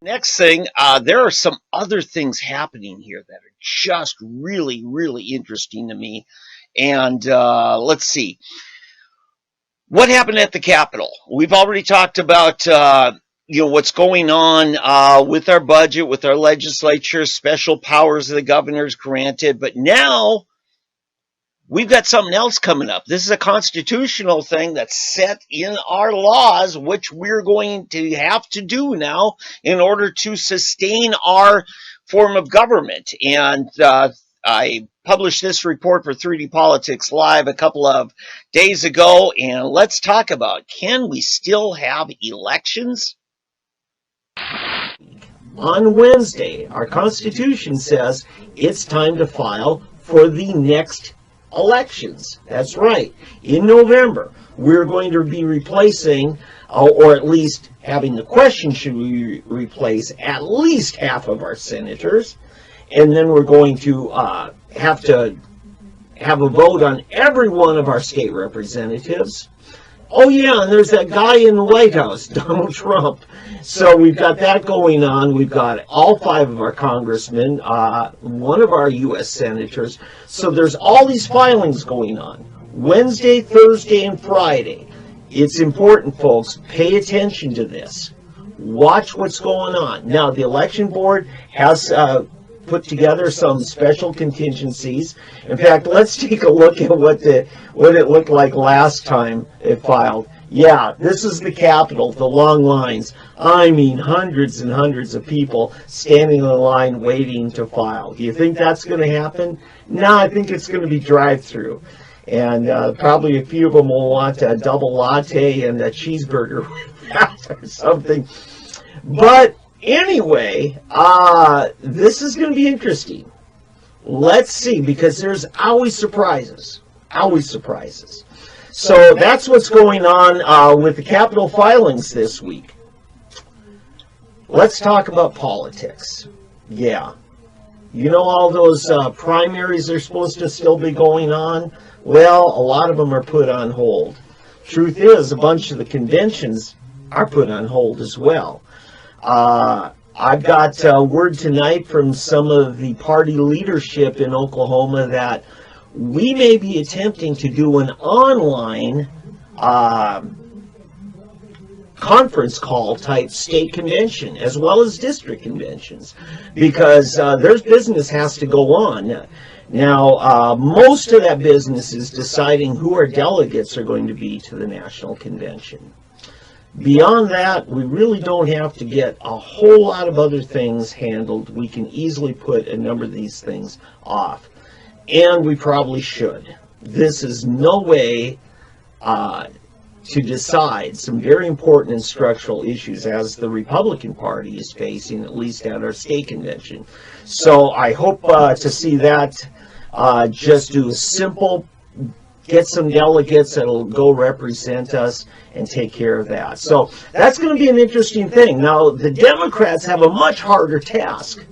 Next thing, there are some other things happening here that are just really, really interesting to me. And let's see. What happened at the Capitol? We've already talked about what's going on with our budget, with our legislature, special powers the governor's granted. But now we've got something else coming up. This is a constitutional thing that's set in our laws, which we're going to have to do now in order to sustain our form of government. And I published this report for 3D Politics Live a couple of days ago, and let's talk about, can we still have elections? On Wednesday, our Constitution says it's time to file for the next elections. That's right. In November, we're going to be replacing, or at least having the question, should we replace at least half of our senators? And then we're going to have a vote on every one of our state representatives. Oh yeah, and there's that guy in the White House, Donald Trump. So we've got that going on. We've got all 5 of our congressmen, one of our U.S. senators. So there's all these filings going on. Wednesday, Thursday, and Friday. It's important, folks. Pay attention to this. Watch what's going on. Now, the election board has put together some special contingencies. In fact, let's take a look at what it looked like last time it filed. Yeah, this is the Capitol, the long lines. I mean, hundreds and hundreds of people standing in the line waiting to file. Do you think that's going to happen? No, I think it's going to be drive-through. And probably a few of them will want a double latte and a cheeseburger with that or something. But anyway, this is going to be interesting. Let's see, because there's always surprises. Always surprises. So that's what's going on with the Capitol filings this week. Let's talk about politics. Yeah. You know all those primaries are supposed to still be going on? Well, a lot of them are put on hold. Truth is, a bunch of the conventions are put on hold as well. I've got word tonight from some of the party leadership in Oklahoma that we may be attempting to do an online conference call type state convention as well as district conventions, because their business has to go on. Now, most of that business is deciding who our delegates are going to be to the national convention. Beyond that, we really don't have to get a whole lot of other things handled. We can easily put a number of these things off. And we probably should. This is no way to decide some very important and structural issues as the Republican Party is facing, at least at our state convention. So I hope to see that just do a simple, get some delegates that'll go represent us and take care of that. So that's going to be an interesting thing. Now, the Democrats have a much harder task,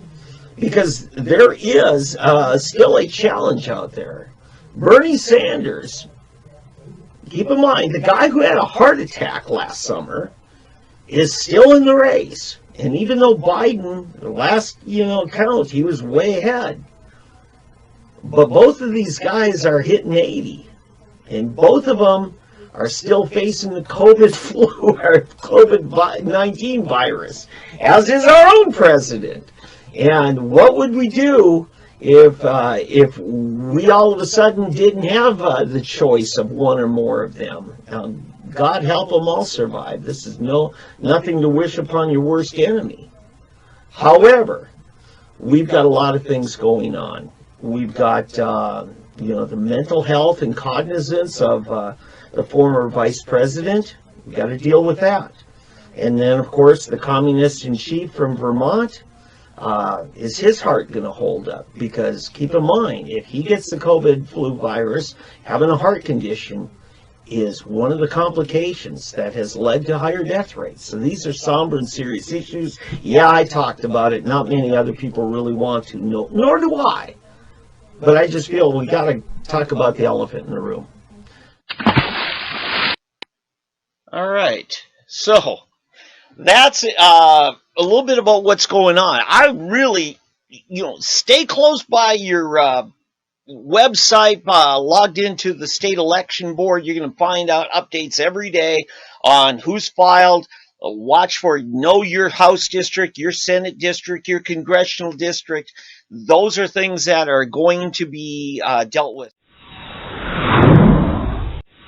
because there is still a challenge out there. Bernie Sanders, keep in mind, the guy who had a heart attack last summer is still in the race. And even though Biden, the last count, he was way ahead. But both of these guys are hitting 80. And both of them are still facing the COVID flu or COVID-19 virus, as is our own president. And what would we do if we all of a sudden didn't have the choice of one or more of them? God help them all survive. This is nothing to wish upon your worst enemy. However, we've got a lot of things going on. We've got the mental health and cognizance of the former vice president. We've got to deal with that. And then, of course, the communist in chief from Vermont. Is his heart going to hold up? Because keep in mind, if he gets the COVID flu virus, having a heart condition is one of the complications that has led to higher death rates. So these are somber and serious issues. Yeah, I talked about it. Not many other people really want to. No, nor do I. But I just feel we got to talk about the elephant in the room. All right. So that's a little bit about what's going on. I really, stay close by your website, logged into the state election board. You're going to find out updates every day on who's filed. Watch for know your House district, your Senate district, your congressional district. Those are things that are going to be dealt with.